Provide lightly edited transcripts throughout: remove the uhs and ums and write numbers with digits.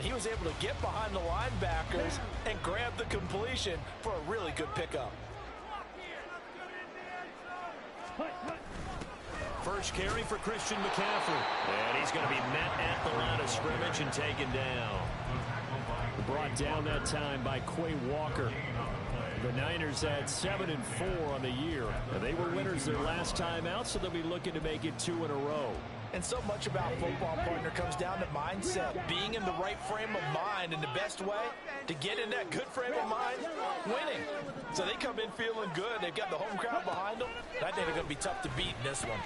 and he was able to get behind the linebackers and grab the completion for a really good pickup. First carry for Christian McCaffrey. And he's going to be met at the line of scrimmage and taken down. Brought down that time by Quay Walker. The Niners had 7-4 on the year. They were winners their last time out, so they'll be looking to make it 2 in a row. And so much about football, partner, comes down to mindset. Being in the right frame of mind, and the best way to get in that good frame of mind, winning. So they come in feeling good. They've got the home crowd behind them. I think they're going to be tough to beat in this one.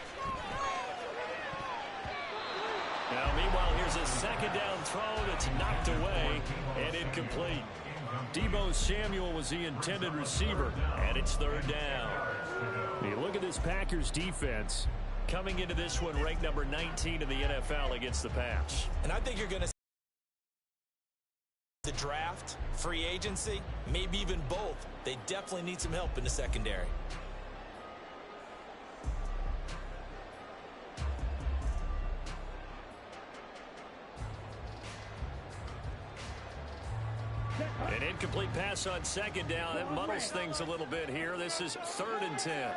Now, meanwhile, here's a second down throw that's knocked away and incomplete. Deebo Samuel was the intended receiver, and it's third down. You look at this Packers defense coming into this one ranked number 19 in the NFL against the pass. And I think you're going to see the draft, free agency, maybe even both. They definitely need some help in the secondary. An incomplete pass on second down. That muddles things a little bit here. This is 3rd and 10.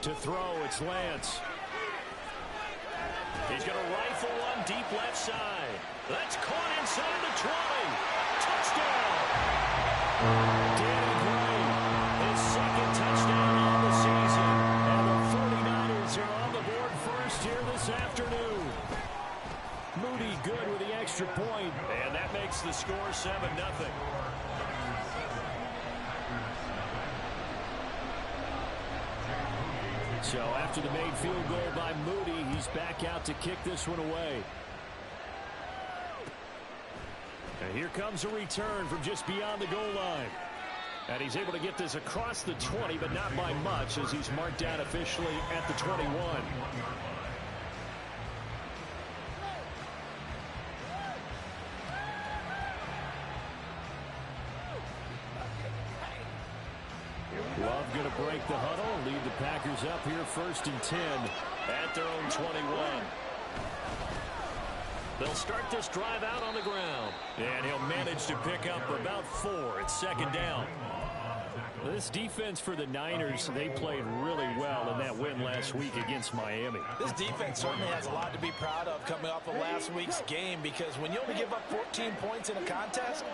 To throw, it's Lance. He's going to rifle one deep left side. That's caught inside the 20. Touchdown! Danny Gray, his second touchdown on the season. And the 49ers are on the board first here this afternoon. Moody good with the extra point, and that makes the score 7-0. So after the made field goal by Moody, he's back out to kick this one away. And here comes a return from just beyond the goal line. And he's able to get this across the 20, but not by much, as he's marked down officially at the 21. Love going to break the huddle and lead the Packers up here 1st and 10 at their own 21. They'll start this drive out on the ground. And he'll manage to pick up about 4. It's 2nd down. This defense for the Niners, they played really well in that win last week against Miami. This defense certainly has a lot to be proud of coming off of last week's game, because when you only give up 14 points in a contest,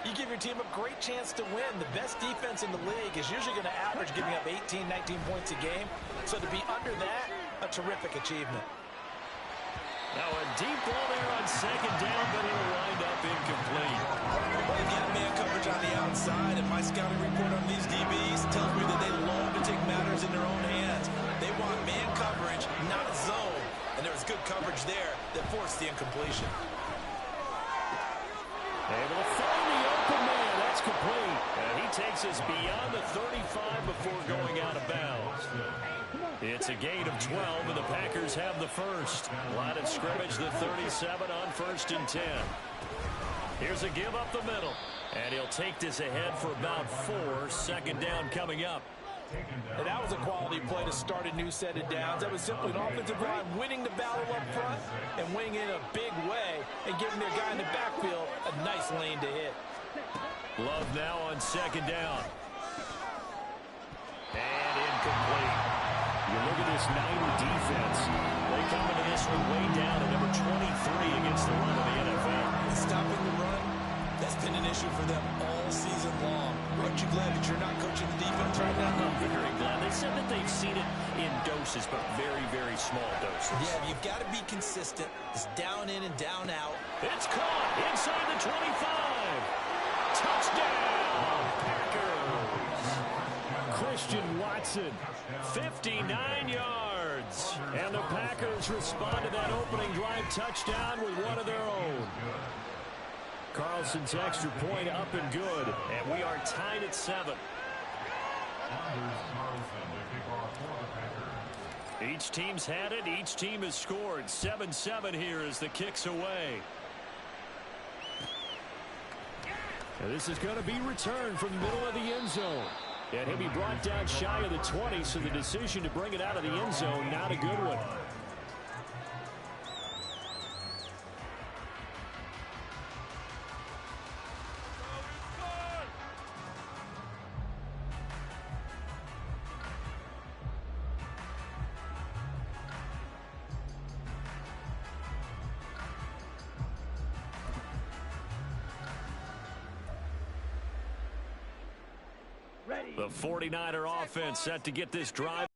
you give your team a great chance to win. The best defense in the league is usually going to average giving up 18, 19 points a game. So to be under that, a terrific achievement. Now a deep ball there on 2nd down, but it'll wind up incomplete. Well, they've got man coverage on the outside, and my scouting report on these DBs tells me that they love to take matters in their own hands. They want man coverage, not zone. And there was good coverage there that forced the incompletion. Able to find the open man. That's complete. And he takes us beyond the 35 before going out of bounds. It's a gain of 12, and the Packers have the first. Line of scrimmage, the 37 on 1st and 10. Here's a give up the middle. And he'll take this ahead for about 4. 2nd down coming up. And that was a quality play to start a new set of downs. That was simply an offensive line winning the battle up front and winning in a big way and giving their guy in the backfield a nice lane to hit. Love now on 2nd down. And incomplete. You look at this Niner defense. They come into this one way down at number 23 against the run of the NFL. Stopping the run, that's been an issue for them all season long. Aren't you glad that you're not coaching the defense right now? I'm very glad. They said that they've seen it in doses, but very, very small doses. Yeah, you've got to be consistent. It's down in and down out. It's caught inside the 25. Touchdown, Packers. Christian Watson, 59 yards. And the Packers respond to that opening drive touchdown with one of their own. Carlson's extra point up and good. And we are tied at 7. Each team's had it. Each team has scored. 7-7 here as the kick's away. And this is going to be returned from the middle of the end zone. And he'll be brought down shy of the 20, so the decision to bring it out of the end zone, not a good one. The 49er offense set to get this drive.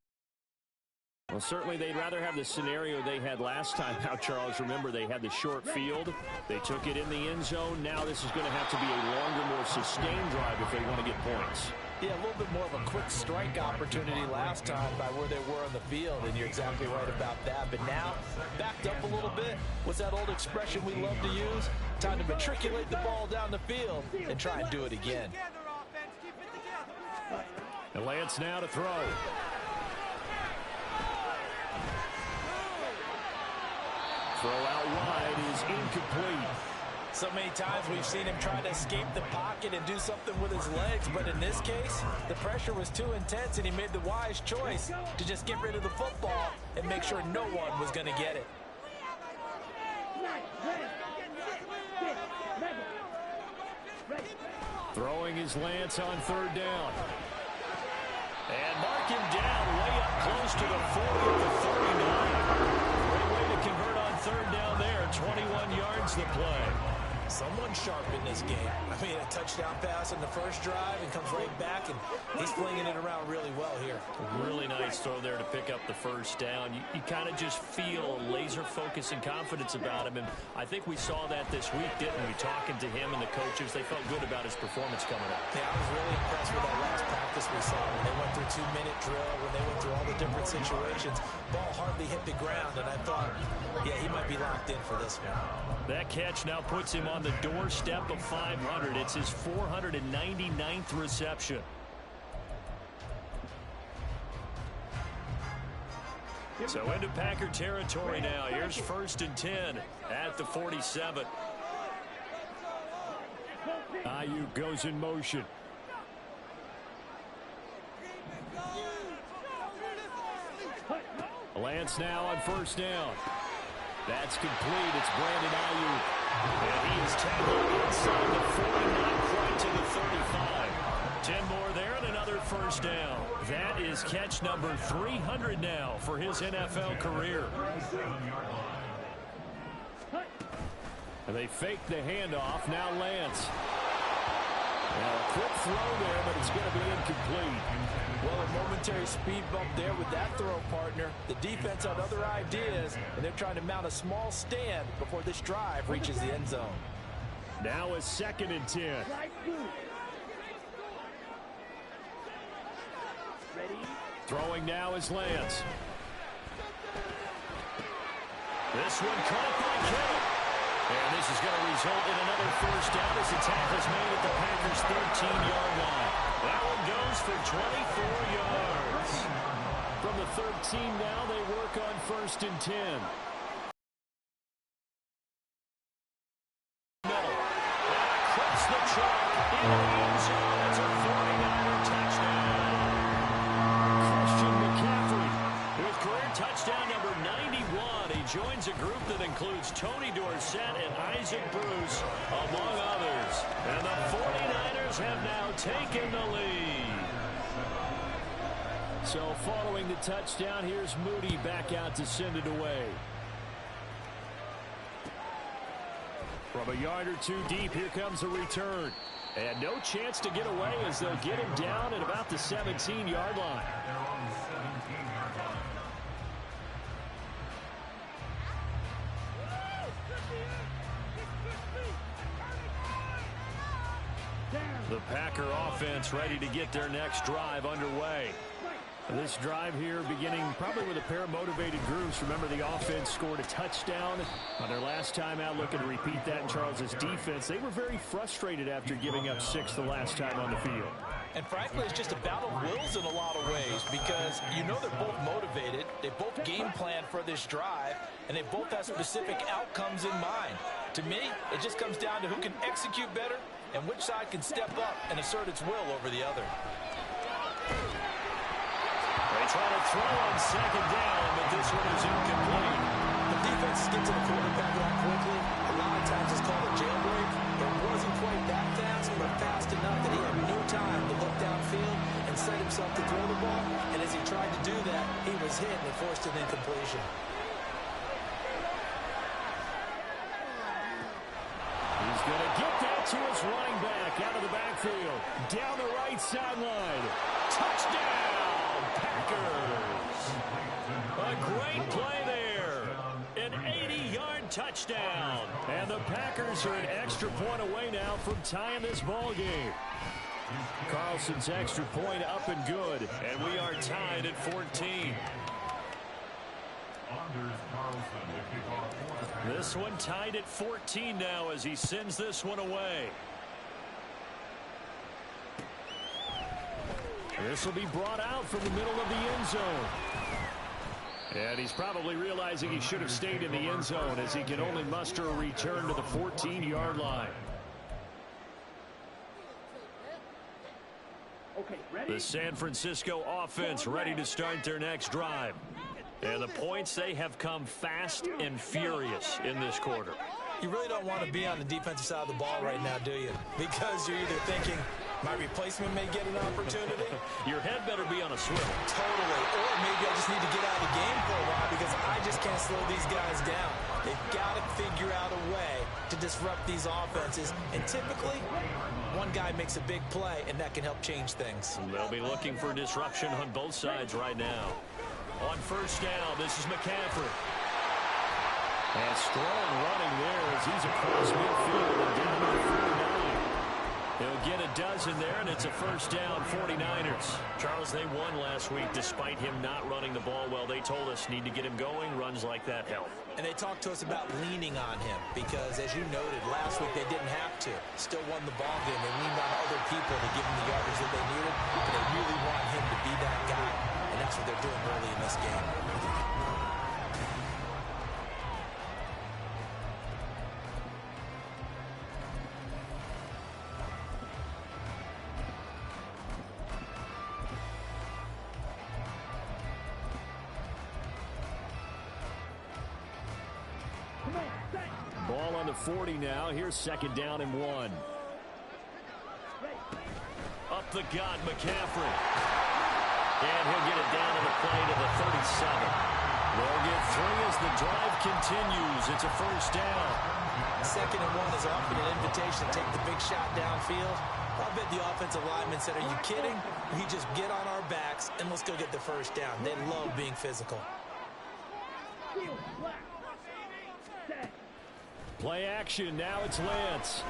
Well, certainly they'd rather have the scenario they had last time out, Charles. Remember, they had the short field. They took it in the end zone. Now this is going to have to be a longer, more sustained drive if they want to get points. Yeah, a little bit more of a quick strike opportunity last time by where they were on the field, and you're exactly right about that. But now, backed up a little bit. What's that old expression we love to use? Time to matriculate the ball down the field and try and do it again. And Lance now to throw. Throw out wide is incomplete. So many times we've seen him try to escape the pocket and do something with his legs, but in this case, the pressure was too intense and he made the wise choice to just get rid of the football and make sure no one was going to get it. Throwing is Lance on third down. And mark him down way up close to the 40 at the 39. Great way to convert on third down there. 21 yards the play. Someone sharp in this game. I mean, a touchdown pass in the first drive and comes right back, and he's flinging it around really well here. Really nice throw there to pick up the first down. You kind of just feel laser focus and confidence about him, and I think we saw that this week, didn't we? Talking to him and the coaches, they felt good about his performance coming up. Yeah, I was really impressed with that last practice we saw when they went through 2-minute drill, when they went through all the different situations. Ball hardly hit the ground, and I thought, yeah, he might be locked in for this one. That catch now puts him on the doorstep of 500. It's his 499th reception. So into Packer territory now. Here's 1st and 10 at the 47. Ayuk goes in motion. Lance now on first down. That's complete. It's Brandon Ayuk. And he is tackled inside the 49, right to the 35. 10 more there and another first down. That is catch number 300 now for his NFL career. And they fake the handoff. Now Lance. Now a quick throw there, but it's going to be incomplete. Well, a momentary speed bump there with that throw, partner. The defense had other ideas, and they're trying to mount a small stand before this drive reaches the end zone. Now a 2nd and 10. Throwing now is Lance. This one caught by Kittle. And this is going to result in another first down as the tackle is made at the Packers' 13-yard line. That one goes for 24 yards. From the 13 now, they work on 1st and 10. Middle. Across the track in the end zone. It's a 49er touchdown. Christian McCaffrey with career touchdown number 91. He joins a group that includes Tony Dorsett and Isaac Bruce, among others. And the 49ers have now taken the lead. So following the touchdown, here's Moody back out to send it away. From a yard or two deep, here comes a return. And no chance to get away as they'll get him down at about the 17-yard line. The Packer offense ready to get their next drive underway. This drive here beginning probably with a pair of motivated groups. Remember, the offense scored a touchdown on their last time out. Looking to repeat that in Charles's defense. They were very frustrated after giving up 6 the last time on the field. And frankly, it's just a battle of wills in a lot of ways because you know they're both motivated. They both game plan for this drive, and they both have specific outcomes in mind. To me, it just comes down to who can execute better and which side can step up and assert its will over the other. They try to throw on 2nd down, but this one is incomplete. The defense gets to the quarterback that quickly. A lot of times it's called a jailbreak. It wasn't quite that fast, but fast enough that he had no time to look downfield and set himself to throw the ball. And as he tried to do that, he was hit and forced an incompletion. He's going to get that to his running back out of the backfield. Down the right sideline. Touchdown, Packers. A great play there. An 80-yard touchdown. And the Packers are an extra point away now from tying this ball game. Carlson's extra point up and good. And we are tied at 14. This one tied at 14 now as he sends this one away. This will be brought out from the middle of the end zone. And he's probably realizing he should have stayed in the end zone as he can only muster a return to the 14-yard line. The San Francisco offense ready to start their next drive. And the points, they have come fast and furious in this quarter. You really don't want to be on the defensive side of the ball right now, do you? Because you're either thinking, my replacement may get an opportunity. Your head better be on a swivel. Totally. Or maybe I just need to get out of the game for a while because I just can't slow these guys down. They've got to figure out a way to disrupt these offenses. And typically, one guy makes a big play, and that can help change things. They'll be looking for disruption on both sides right now. On first down, this is McCaffrey. And strong running there as he's across midfield and down to the 49. He'll get a dozen there, and it's a first down, 49ers. Charles, they won last week despite him not running the ball well. They told us need to get him going. Runs like that help. And they talked to us about leaning on him because, as you noted, last week they didn't have to. Still won the ball game. They leaned on other people to give him the yardage that they needed, but they really want him to be that guy. And that's what they're doing early in this game. Ball on the 40 now. Here's second down and 1. Up the gut, McCaffrey. And he'll get it down to the play to the 37. They'll get 3 as the drive continues. It's a first down. Second and 1 is often an invitation to take the big shot downfield. I'll bet the offensive lineman said, are you kidding? We just get on our backs and let's go get the first down. They love being physical. Play action. Now it's Lance.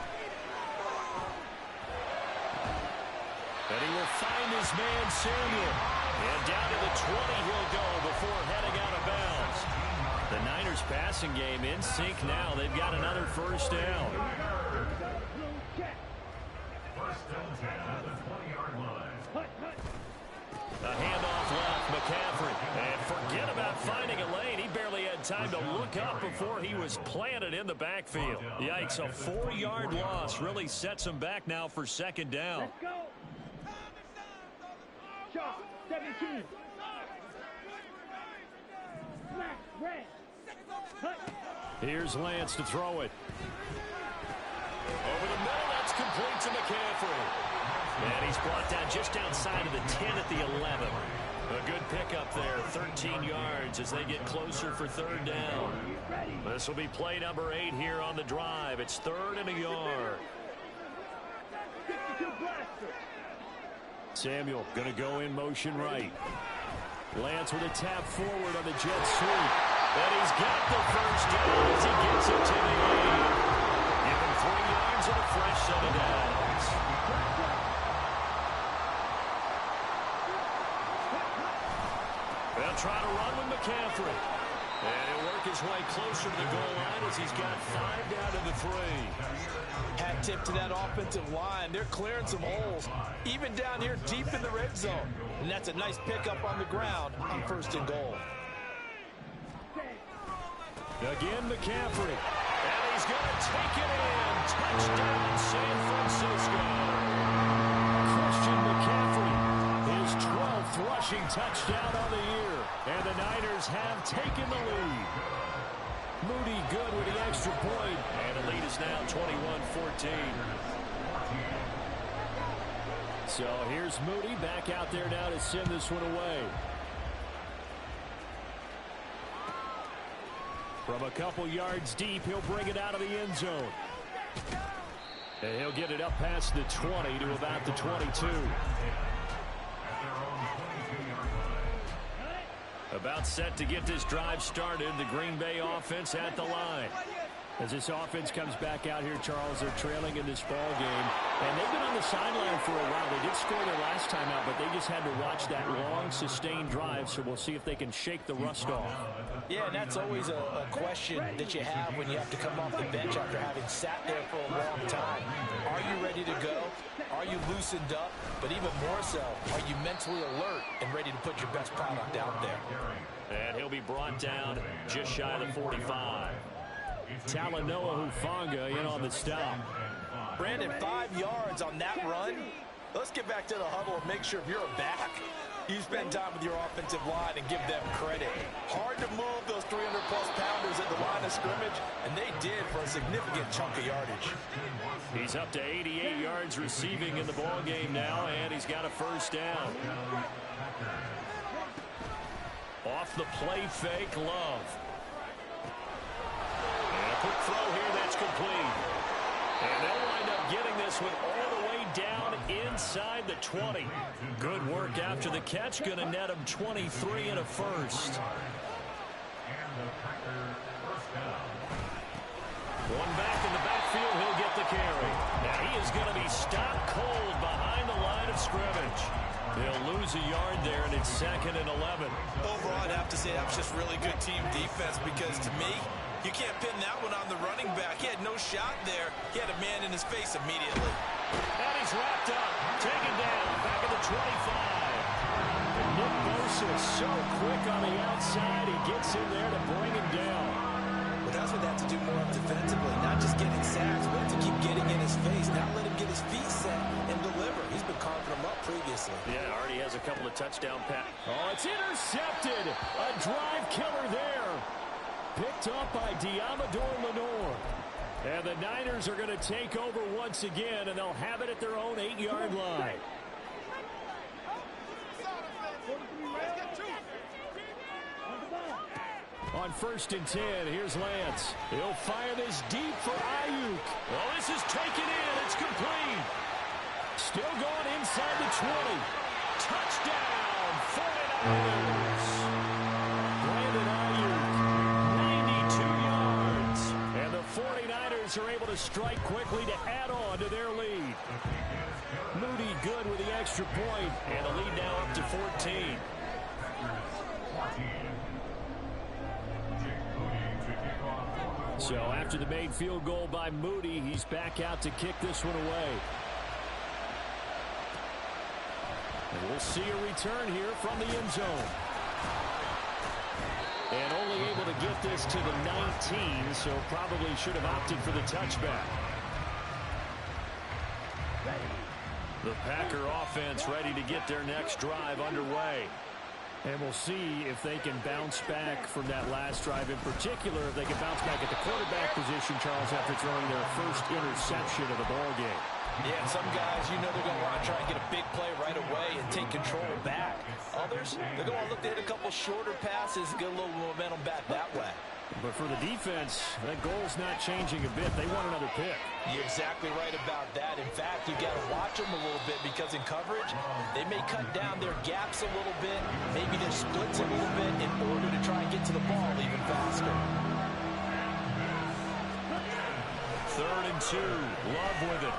And he will find his man, Samuel. And down to the 20 he'll go before heading out of bounds. The Niners passing game in sync now. They've got another first down. A handoff left, McCaffrey. And forget about finding a lane. He barely had time to look up before he was planted in the backfield. Yikes, a 4-yard loss really sets him back now for second down. Let's go. Shot, 17. Black, red. Cut. Here's Lance to throw it. Over the middle, that's complete to McCaffrey. And he's brought down just outside of the 10 at the 11. A good pickup there, 13 yards as they get closer for third down. This will be play number 8 here on the drive. It's 3rd and a yard. Samuel going to go in motion right. Lance with a tap forward on the jet sweep. And he's got the first down as he gets it to the 8. Give him 3 yards and a fresh set of downs. They'll try to run with McCaffrey. And he'll work his way closer to the goal line as he's got 5 down to the 3. Hat tip to that offensive line. They're clearing some holes, even down here deep in the red zone. And that's a nice pickup on the ground on 1st and goal. Again, McCaffrey. And he's going to take it in. Touchdown, San Francisco. Christian McCaffrey, his 12th rushing touchdown on the year. And the Niners have taken the lead. Moody good with the extra point. And the lead is now 21-14. So here's Moody back out there now to send this one away. From a couple yards deep, he'll bring it out of the end zone. And he'll get it up past the 20 to about the 22. About set to get this drive started. The Green Bay offense at the line. As this offense comes back out here, Charles, they're trailing in this ball game. And they've been on the sideline for a while. They did score their last time out, but they just had to watch that long, sustained drive. So we'll see if they can shake the rust off. Yeah, and that's always a question that you have when you have to come off the bench after having sat there for a long time. Are you ready to go? Are you loosened up? But even more so, are you mentally alert and ready to put your best product out there? And he'll be brought down just shy of the 45. Talanoa Hufanga in on the stop. Brandon, 5 yards on that run. Let's get back to the huddle and make sure if you're a back, you spend time with your offensive line and give them credit. Hard to move those 300-plus pounders at the line of scrimmage, and they did for a significant chunk of yardage. He's up to 88 yards receiving in the ball game now, and he's got a first down. Off the play fake, Love. And a quick throw here that's complete. And they'll wind up getting this one all the way down inside the 20. Good work after the catch. Going to net him 23 and a first. One back in the backfield. He'll get the carry. Now he is going to be stopped cold behind the line of scrimmage. They'll lose a yard there, and it's 2nd and 11. Overall, I'd have to say that was just really good team defense because, to me, you can't pin that one on the running back. He had no shot there. He had a man in his face immediately. And he's wrapped up, taken down, back at the 25. Nick Bosa so quick on the outside. He gets in there to bring him down. But that's what they have to do more defensively, not just getting sacks, but to keep getting in his face, not let him get his feet set and deliver. He's been carving them up previously. Yeah, already has a couple of touchdown passes. Oh, it's intercepted. A drive killer there. Picked up by Diamador Lenore. And the Niners are going to take over once again, and they'll have it at their own 8-yard line. On 1st and 10, here's Lance. He'll fire this deep for Ayuk. Well, this is taken in. It's complete. Still going inside the 20. Touchdown, 49ers. Brandon Ayuk, 92 yards. And the 49ers are able to strike quickly to add on to their lead. Moody good with the extra point. And the lead now up to 14. So after the made field goal by Moody, he's back out to kick this one away. And we'll see a return here from the end zone. And only able to get this to the 19, so probably should have opted for the touchback. The Packer offense ready to get their next drive underway. And we'll see if they can bounce back from that last drive. In particular, if they can bounce back at the quarterback position, Charles, after throwing their first interception of the ball game. Yeah, some guys, you know they're going to want to try and get a big play right away and take control back. Others, they're going to look to hit a couple shorter passes, get a little momentum back that way. But for the defense, that goal's not changing a bit. They want another pick. You're exactly right about that. In fact, you got to watch them a little bit because in coverage, they may cut down their gaps a little bit, maybe their splits a little bit in order to try and get to the ball even faster. 3rd and 2. Love with it.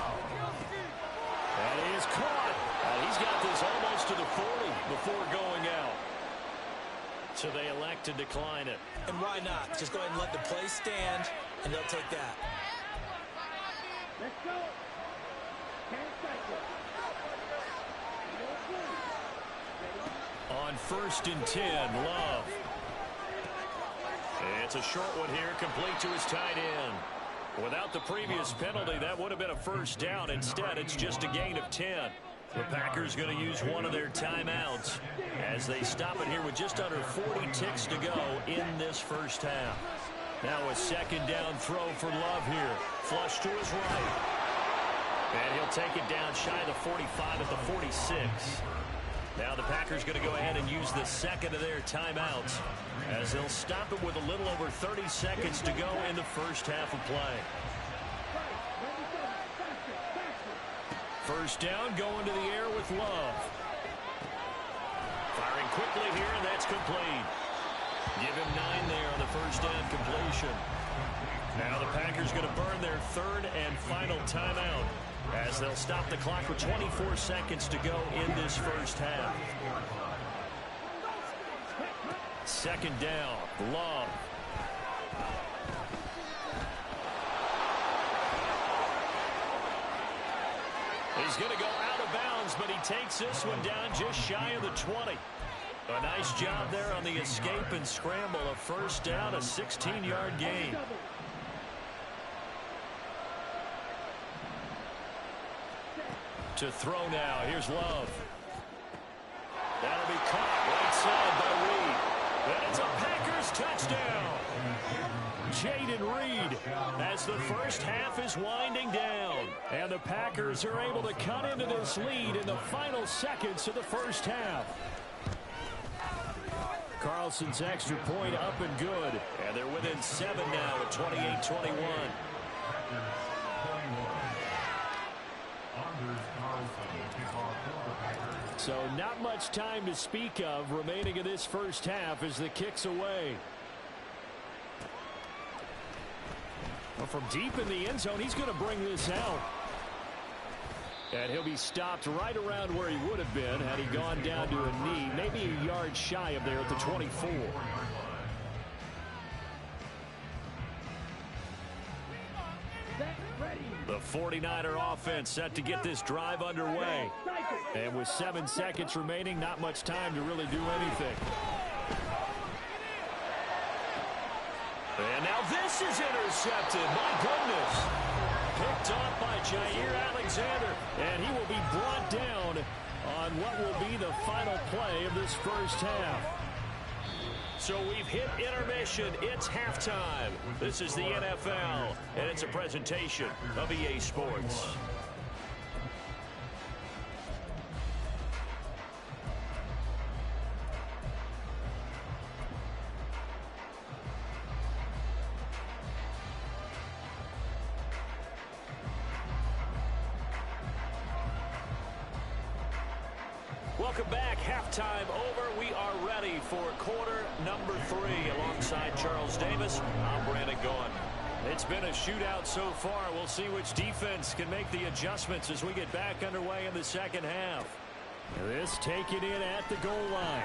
And he is caught. He's got this almost to the 40 before going out. So they elect to decline it. And why not? Just go ahead and let the play stand, and they'll take that. Let's go. On 1st and 10, Love. It's a short one here, complete to his tight end. Without the previous penalty, that would have been a first down. Instead, it's just a gain of 10. The Packers going to use one of their timeouts as they stop it here with just under 40 ticks to go in this first half. Now a 2nd down throw for Love here. Flush to his right. And he'll take it down shy of the 45 at the 46. Now the Packers going to go ahead and use the 2nd of their timeouts as they'll stop it with a little over 30 seconds to go in the first half of play. first down, going to the air with Love. Firing quickly here, and that's complete. Give him 9 there on the first down completion. Now the Packers going to burn their third and final timeout as they'll stop the clock with 24 seconds to go in this first half. Second down, Love. He's going to go out of bounds, but he takes this one down just shy of the 20. A nice job there on the escape and scramble. A first down, a 16-yard gain. To throw now. Here's Love. That'll be caught right side by Reed. And it's a Packers touchdown. Jayden Reed as the first half is winding down. And the Packers are able to cut into this lead in the final seconds of the first half. Carlson's extra point up and good. And they're within 7 now at 28-21. So not much time to speak of remaining in this first half as the kick's away. Well, from deep in the end zone, he's going to bring this out. And he'll be stopped right around where he would have been had he gone down to a knee, maybe a yard shy of there at the 24. The 49er offense set to get this drive underway. And with 7 seconds remaining, not much time to really do anything. And now this is intercepted. My goodness. Picked off by Jair Alexander. And he will be brought down on what will be the final play of this first half. So we've hit intermission. It's halftime. This is the NFL, and it's a presentation of EA Sports. Welcome back. Halftime over. We are ready for quarter number 3. Alongside Charles Davis, I'm Brandon Gaudin. It's been a shootout so far. We'll see which defense can make the adjustments as we get back underway in the second half. This taken in at the goal line.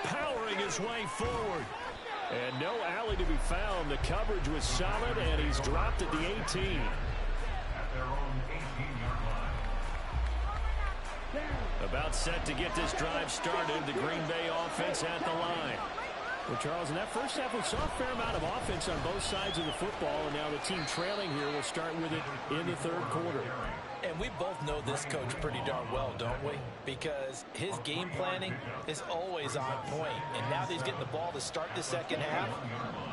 Powering his way forward. And no alley to be found. The coverage was solid, and he's dropped at the 18. About set to get this drive started. The Green Bay offense at the line. Well, Charles, in that first half, we saw a fair amount of offense on both sides of the football, and now the team trailing here will start with it in the third quarter. And we both know this coach pretty darn well, don't we? Because his game planning is always on point. And now that he's getting the ball to start the second half,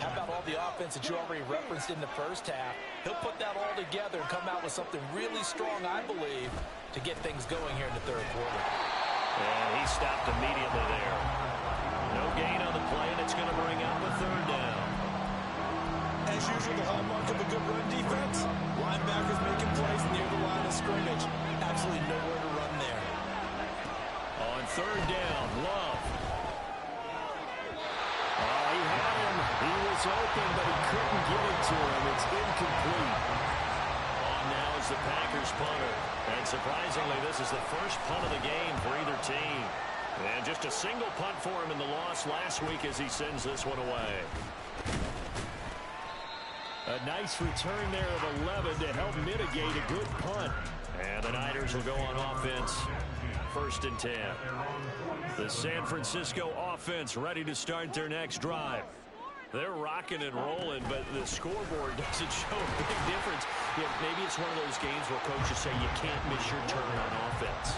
how about all the offense that you already referenced in the first half? He'll put that all together and come out with something really strong, I believe, to get things going here in the third quarter. And he stopped immediately there. No gain on the play, and it's going to bring up a third down. As usual, the hallmark of a good run defense, linebackers making plays near the line of scrimmage. Absolutely nowhere to run there. On third down, Love. Oh, he had him. He was open, but he couldn't get it to him. It's incomplete. On now is the Packers punter. And surprisingly, this is the first punt of the game for either team. And just a single punt for him in the loss last week as he sends this one away. A nice return there of 11 to help mitigate a good punt. And the Niners will go on offense. 1st and 10. The San Francisco offense ready to start their next drive. They're rocking and rolling, but the scoreboard doesn't show a big difference. Yeah, maybe it's one of those games where coaches say you can't miss your turn on offense.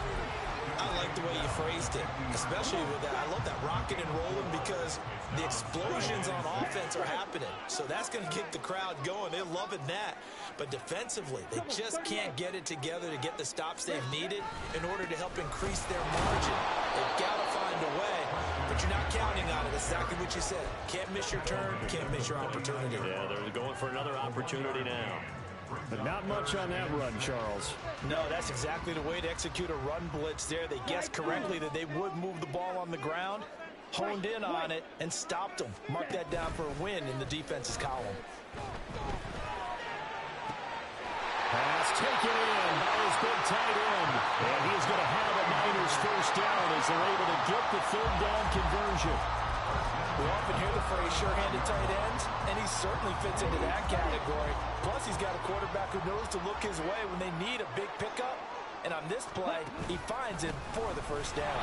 I like the way you phrased it, especially with that. I love that rocking and rolling because the explosions on offense are happening. So that's going to get the crowd going. They're loving that. But defensively, they just can't get it together to get the stops they've needed in order to help increase their margin. They've got to find a way, but you're not counting on it. Exactly what you said. Can't miss your turn, can't miss your opportunity. Yeah, they're going for another opportunity now. But not much on that run, Charles. No, that's exactly the way to execute a run blitz there. They guessed correctly that they would move the ball on the ground, honed in on it, and stopped them. Mark that down for a win in the defense's column. Pass taken in by his big tight end. And he's going to have a Niners first down as they're able to get the third down conversion. We often hear the phrase sure-handed tight ends, and he certainly fits into that category. Plus, he's got a quarterback who knows to look his way when they need a big pickup. And on this play, he finds it for the first down.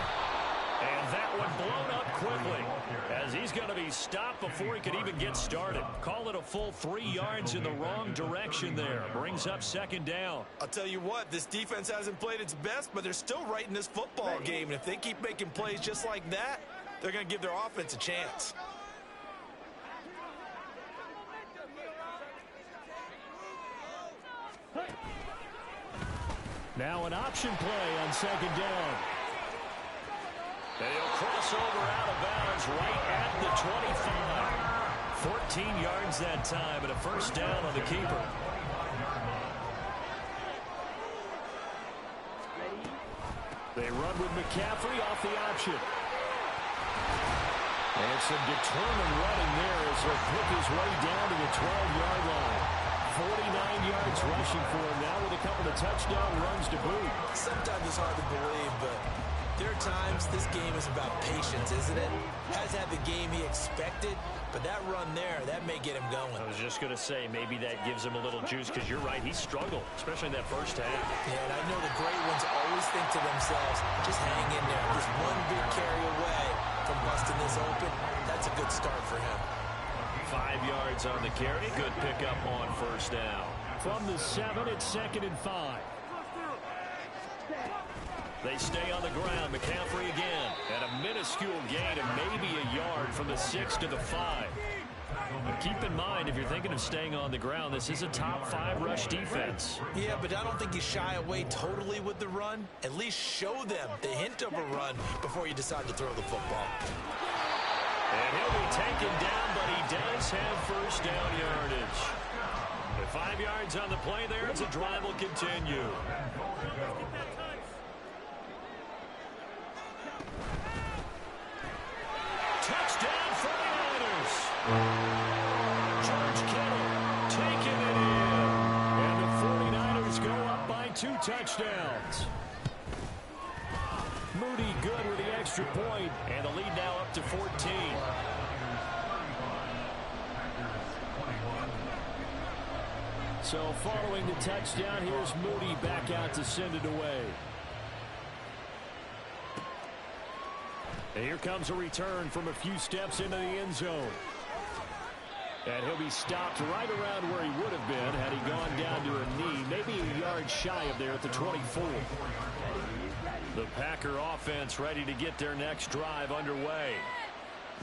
And that one blown up quickly as he's going to be stopped before he could even get started. Call it a full 3 yards in the wrong direction there. Brings up second down. I'll tell you what, this defense hasn't played its best, but they're still right in this football game. And if they keep making plays just like that, they're going to give their offense a chance. Now an option play on second down. And he'll cross over out of bounds right at the 25. 14 yards that time and a first down on the keeper. They run with McCaffrey off the option. And some determined running there as he'll pick his way down to the 12-yard line. 49 yards rushing for him now with a couple of touchdown runs to boot. Sometimes it's hard to believe, but there are times this game is about patience, isn't it? Has had the game he expected, but that run there, that may get him going. I was just going to say, maybe that gives him a little juice because you're right, he struggled, especially in that first half. Yeah, and I know the great ones always think to themselves, just hang in there. Just one big carry away from busting this open. That's a good start for him. 5 yards on the carry. Good pickup on first down. From the 7, it's 2nd and 5. They stay on the ground. McCaffrey again. And a minuscule gain of maybe a yard from the 6 to the 5. But keep in mind, if you're thinking of staying on the ground, this is a top 5 rush defense. Yeah, but I don't think you shy away totally with the run. At least show them the hint of a run before you decide to throw the football. And he'll be taken down, but he does have first down yardage. The 5 yards on the play there as the drive will continue. Touchdown 49ers. George Kittle taking it in. And the 49ers go up by 2 touchdowns. Moody good with the extra point, and the lead now up to 14. So following the touchdown, here's Moody back out to send it away. And here comes a return from a few steps into the end zone. And he'll be stopped right around where he would have been had he gone down to a knee, maybe a yard shy of there at the 24. The Packer offense ready to get their next drive underway.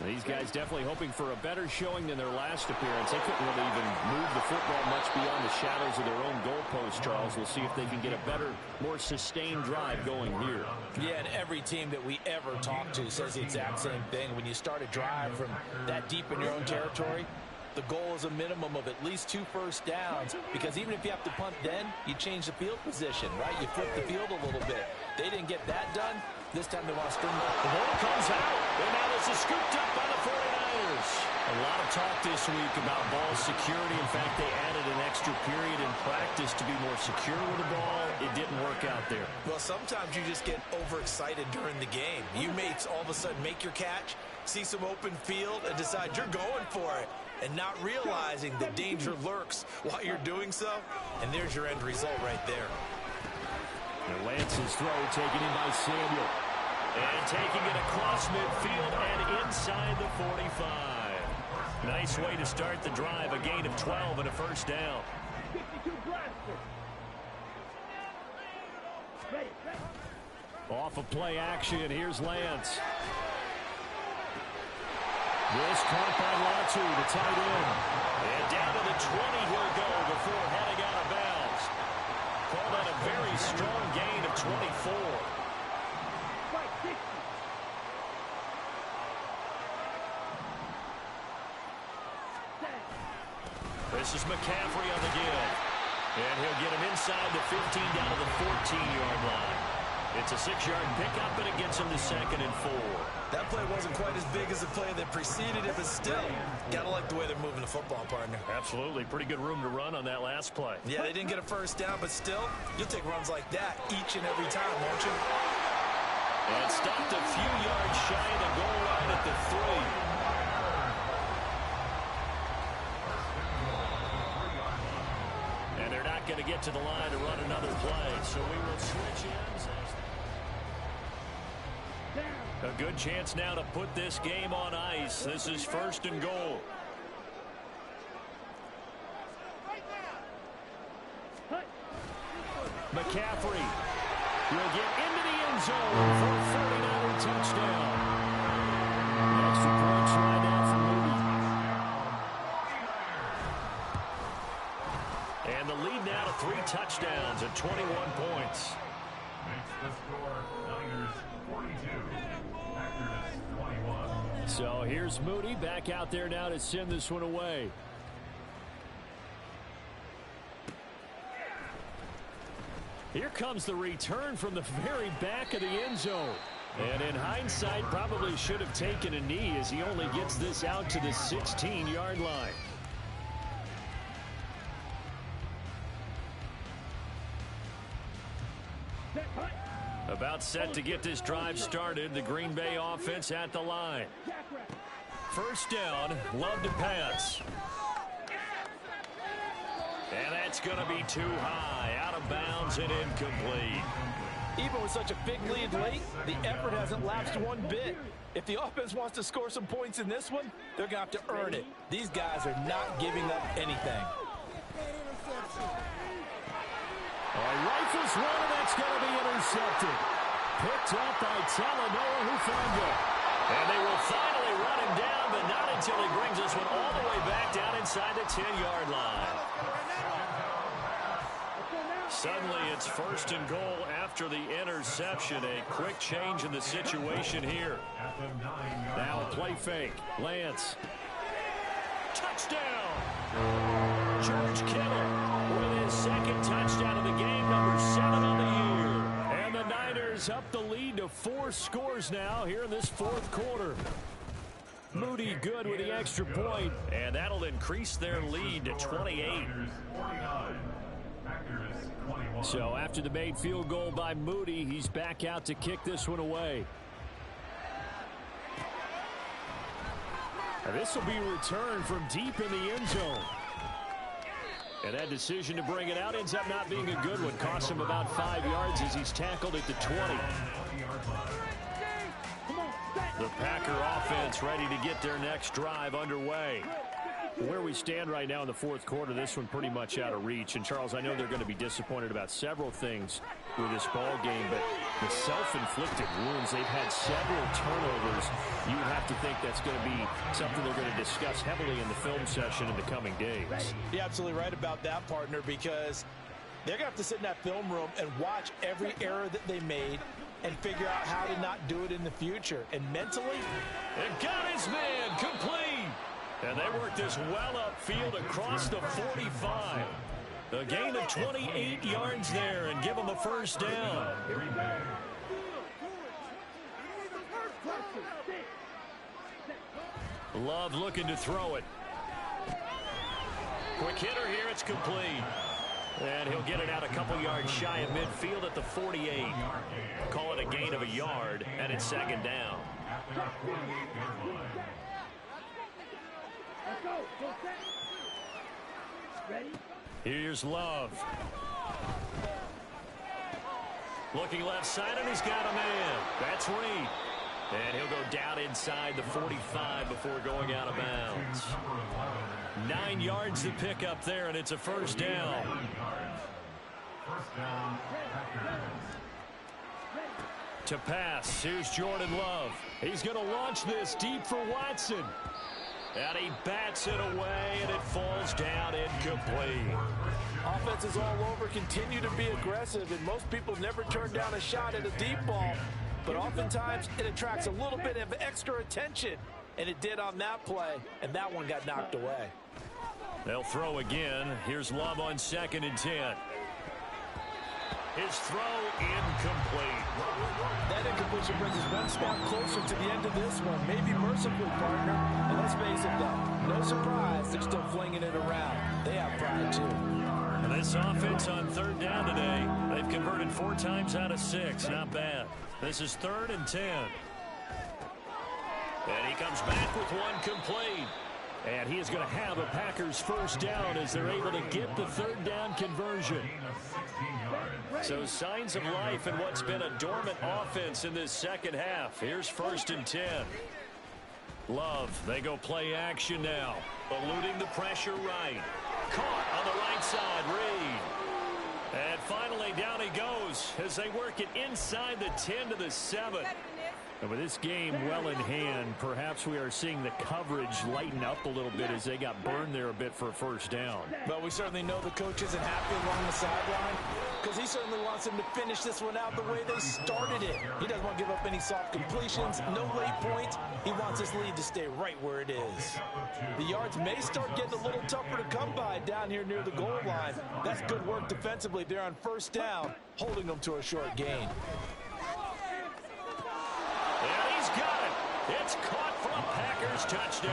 These guys definitely hoping for a better showing than their last appearance. They couldn't really even move the football much beyond the shadows of their own goalpost, Charles. We'll see if they can get a better, more sustained drive going here. Yeah, and every team that we ever talk to says the exact same thing. When you start a drive from that deep in your own territory, the goal is a minimum of at least 2 first downs, because even if you have to punt then, you change the field position, right? You flip the field a little bit. They didn't get that done. This time they want to string the ball comes out, and now this is scooped up by the 49ers. A lot of talk this week about ball security. In fact, they added an extra period in practice to be more secure with the ball. It didn't work out there. Well, sometimes you just get overexcited during the game. You may all of a sudden make your catch, see some open field, and decide you're going for it, and not realizing the danger lurks while you're doing so. And there's your end result right there. And Lance's throw taken in by Samuel. And taking it across midfield and inside the 45. Nice way to start the drive. A gain of 12 and a first down. Off of play action, here's Lance. This caught by Latu, the tight end. And down to the 20 he'll go before heading out of bounds. Call that a very strong gain of 24. This is McCaffrey on the give. And he'll get him inside the 15 down to the 14-yard line. It's a 6-yard pickup, and it gets him to 2nd and 4. That play wasn't quite as big as the play that preceded it, but still, got to like the way they're moving the football, partner. Absolutely. Pretty good room to run on that last play. Yeah, they didn't get a first down, but still, you'll take runs like that each and every time, won't you? And stopped a few yards shy of the goal line at the 3. And they're not going to get to the line to run another play, so we will switch ends. A good chance now to put this game on ice. This is 1st and goal. McCaffrey will get into the end zone for a 49er touchdown. The extra point try now for Moody. And the lead now to 3 touchdowns at 21 points. Makes the score Niners 42, Packers 21. So here's Moody back out there now to send this one away. Here comes the return from the very back of the end zone. And in hindsight, probably should have taken a knee as he only gets this out to the 16-yard line. About set to get this drive started. The Green Bay offense at the line. First down, Love to pass. And that's going to be too high. Out of bounds and incomplete. Even with such a big lead late, the effort hasn't lapsed one bit. If the offense wants to score some points in this one, they're going to have to earn it. These guys are not giving up anything. Rifles one, and that's going to be intercepted. Picked up by Talanoa Hufanga. And they will finally run him down, but not until he brings this one all the way back down inside the 10-yard line. Suddenly, it's 1st and goal after the interception. A quick change in the situation here. Now a play fake. Lance. Touchdown! George Kittle with his 2nd touchdown of the game, number 7 on the year. And the Niners up the lead to 4 scores now here in this 4th quarter. Moody good with the extra point. And that'll increase their lead to 28. So after the made field goal by Moody, he's back out to kick this one away. This will be returned from deep in the end zone. And that decision to bring it out ends up not being a good one. Costs him about 5 yards as he's tackled at the 20. The Packer offense ready to get their next drive underway. Where we stand right now in the 4th quarter, this one pretty much out of reach. And, Charles, I know they're going to be disappointed about several things with this ball game, but the self-inflicted wounds, they've had several turnovers. You would have to think that's going to be something they're going to discuss heavily in the film session in the coming days. You're absolutely right about that, partner, because they're going to have to sit in that film room and watch every error that they made and figure out how to not do it in the future. And mentally, and got his man complete. And they work this well upfield across the 45. A gain of 28 yards there and give them a first down. Love looking to throw it. Quick hitter here, it's complete. And he'll get it out a couple yards shy of midfield at the 48. Call it a gain of a yard, and it's 2nd down. Here's Love. Looking left side, and he's got a man. That's Reed. And he'll go down inside the 45 before going out of bounds. 9 yards to pick up there, and it's a first down. To pass, here's Jordan Love. He's going to launch this deep for Watson. And he bats it away, and it falls down incomplete. Offenses all over continue to be aggressive, and most people never turn down a shot at a deep ball. But oftentimes, it attracts a little bit of extra attention, and it did on that play, and that one got knocked away. They'll throw again. Here's Love on 2nd and 10. His throw incomplete. That incompletion brings us one step closer to the end of this one. Maybe mercifully, partner. And let's face it, though, no surprise, they're still flinging it around. They have pride, too. And this offense on 3rd down today, they've converted 4 times out of 6. Not bad. This is 3rd and 10. And he comes back with one complete. And he is going to have a Packers first down as they're able to get the 3rd down conversion. So signs of life in what's been a dormant offense in this second half. Here's 1st and 10. Love, they go play action now. Eluding the pressure right. Caught on the right side, Reed. And finally down he goes as they work it inside the 10 to the 7. And with this game well in hand, perhaps we are seeing the coverage lighten up a little bit as they got burned there a bit for a first down. But we certainly know the coach isn't happy along the sideline because he certainly wants them to finish this one out the way they started it. He doesn't want to give up any soft completions, no late points. He wants his lead to stay right where it is. The yards may start getting a little tougher to come by down here near the goal line. That's good work defensively there on 1st down, holding them to a short gain. And he's got it. It's caught for a Packers touchdown.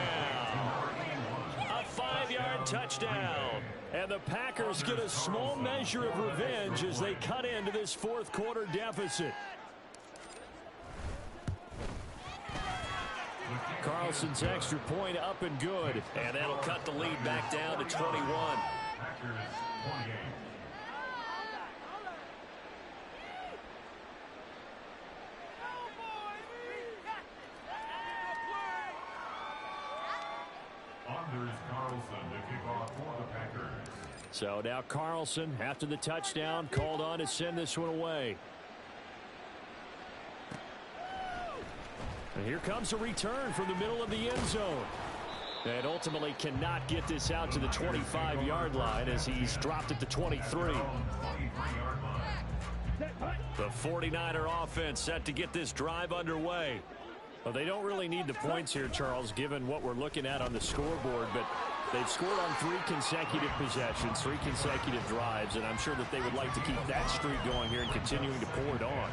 A 5-yard touchdown. And the Packers get a small measure of revenge as they cut into this 4th quarter deficit. Carlson's extra point up and good. And that'll cut the lead back down to 21. Packers 28. Anders Carlson to kick off for the Packers. So now Carlson, after the touchdown, called on to send this one away. And here comes a return from the middle of the end zone. And ultimately cannot get this out to the 25-yard line as he's dropped at the 23. The 49er offense set to get this drive underway. Well, they don't really need the points here, Charles, given what we're looking at on the scoreboard, but they've scored on 3 consecutive possessions, 3 consecutive drives, and I'm sure that they would like to keep that streak going here and continuing to pour it on.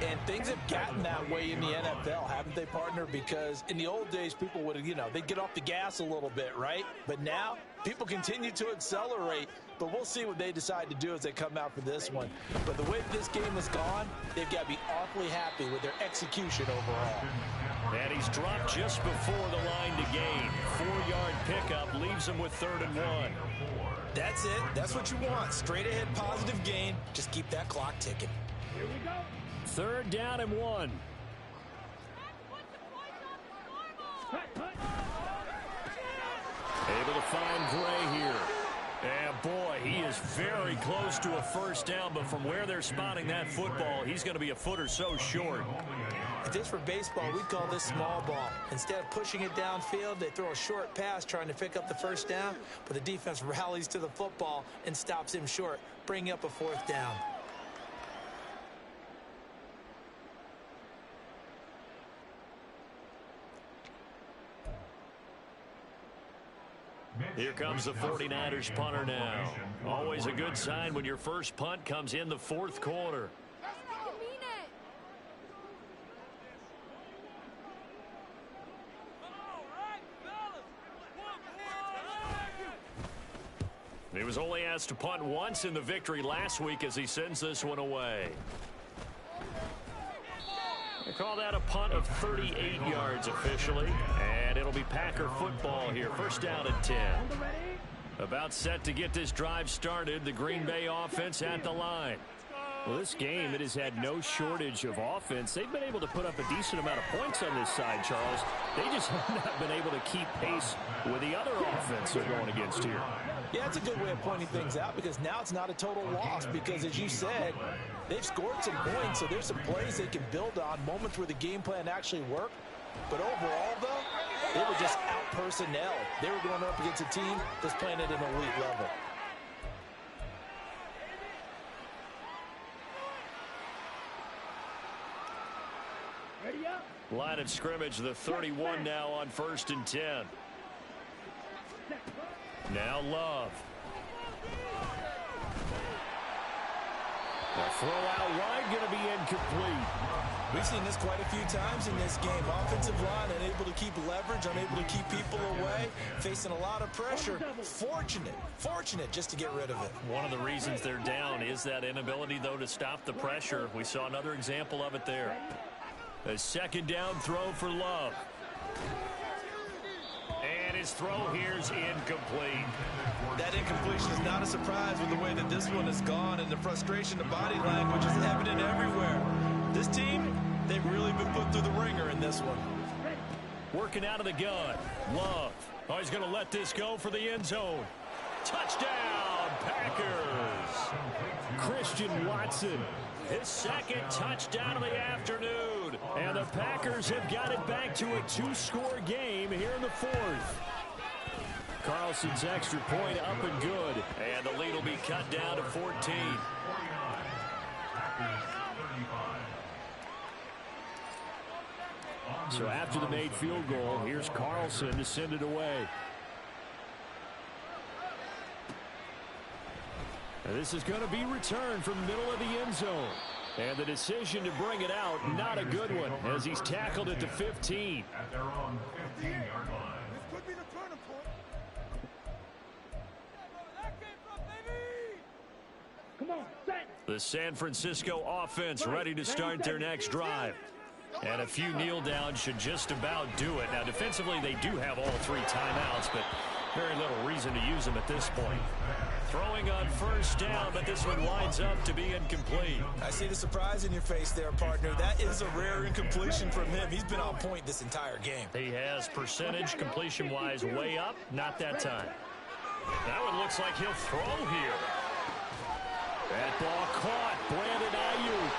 And things have gotten that way in the NFL, haven't they, partner? Because in the old days, people would, they'd get off the gas a little bit, right? But now, people continue to accelerate. But we'll see what they decide to do as they come out for this one. But the way this game has gone, they've got to be awfully happy with their execution overall. And he's dropped just before the line to gain. 4-yard pickup leaves him with 3rd and 1. That's it. That's what you want. Straight ahead positive gain. Just keep that clock ticking. Here we go. 3rd down and 1. Able to find Gray here. And boy, he is very close to a first down, but from where they're spotting that football, he's going to be a foot or so short. If this were baseball, we'd call this small ball. Instead of pushing it downfield, they throw a short pass trying to pick up the first down, but the defense rallies to the football and stops him short, bringing up a 4th down. Here comes the 49ers punter now. Always a good sign when your first punt comes in the 4th quarter. He was only asked to punt once in the victory last week as he sends this one away. They call that a punt of 38 yards officially, and it'll be Packer football here. First down and 10. About set to get this drive started, the Green Bay offense at the line. Well, this game, it has had no shortage of offense. They've been able to put up a decent amount of points on this side, Charles. They just have not been able to keep pace with the other offense they're going against here. Yeah, it's a good way of pointing things out because now it's not a total loss because, as you said, they've scored some points, so there's some plays they can build on, moments where the game plan actually worked. But overall, though, they were just out-personnel. They were going up against a team that's playing at an elite level. Ready up. Line of scrimmage, the 31 now on 1st and 10. Now Love. The throw out wide going to be incomplete. We've seen this quite a few times in this game. Offensive line unable to keep leverage, unable to keep people away, facing a lot of pressure. Fortunate just to get rid of it. One of the reasons they're down is that inability, though, to stop the pressure. We saw another example of it there. A second down throw for Love. And his throw here is incomplete. That incompletion is not a surprise with the way that this one has gone, and the frustration, the body language is evident everywhere. This team, they've really been put through the ringer in this one. Working out of the gun. Love. Oh, he's going to let this go for the end zone. Touchdown, Packers. Christian Watson. His second touchdown of the afternoon. And the Packers have got it back to a 2-score game here in the fourth. Carlson's extra point up and good. And the lead will be cut down to 14. So after the made field goal, here's Carlson to send it away. And this is going to be returned from the middle of the end zone. And the decision to bring it out, not a good one, as he's tackled at the 15. At their own 15-yard line. This could be the turning point. That came from, baby! Come on, set! The San Francisco offense ready to start their next drive. And a few kneel downs should just about do it. Now, defensively, they do have all 3 timeouts, but very little reason to use them at this point. Throwing on first down, but this one winds up to be incomplete. I see the surprise in your face there, partner. That is a rare incompletion from him. He's been on point this entire game. He has percentage completion-wise way up. Not that time. That one looks like he'll throw here. That ball caught. Brandon Ayuk.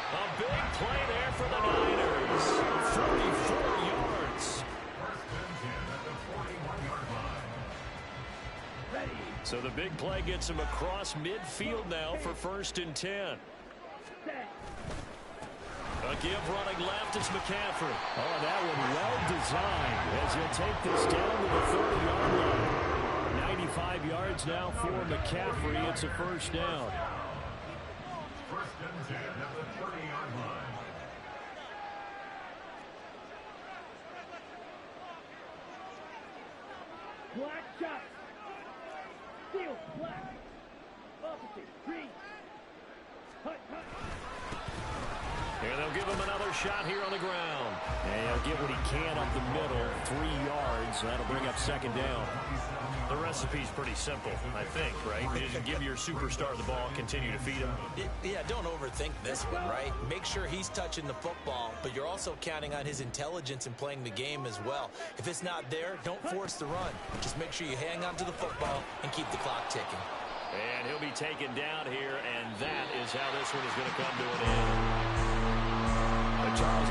A big play there for the Niners. 44 yards. First and 10 at the 41-yard line. So the big play gets him across midfield now for first and 10. A give running left is McCaffrey. Oh, that one well designed as he'll take this down to the 30-yard line. 95 yards now for McCaffrey. It's a first down. First and 10 at the 30-yard line. Black shot. Steel, black. Opposite, green. Hut, hut. And they'll give him another shot here on the ground. And he'll get what he can up the middle. 3 yards. That'll bring up second down. The recipe's pretty simple, I think, right? You just give your superstar the ball, continue to feed him. Yeah, don't overthink this one, right? Make sure he's touching the football, but you're also counting on his intelligence in playing the game as well. If it's not there, don't force the run. Just make sure you hang on to the football and keep the clock ticking. And he'll be taken down here, and that is how this one is going to come to an end. Charles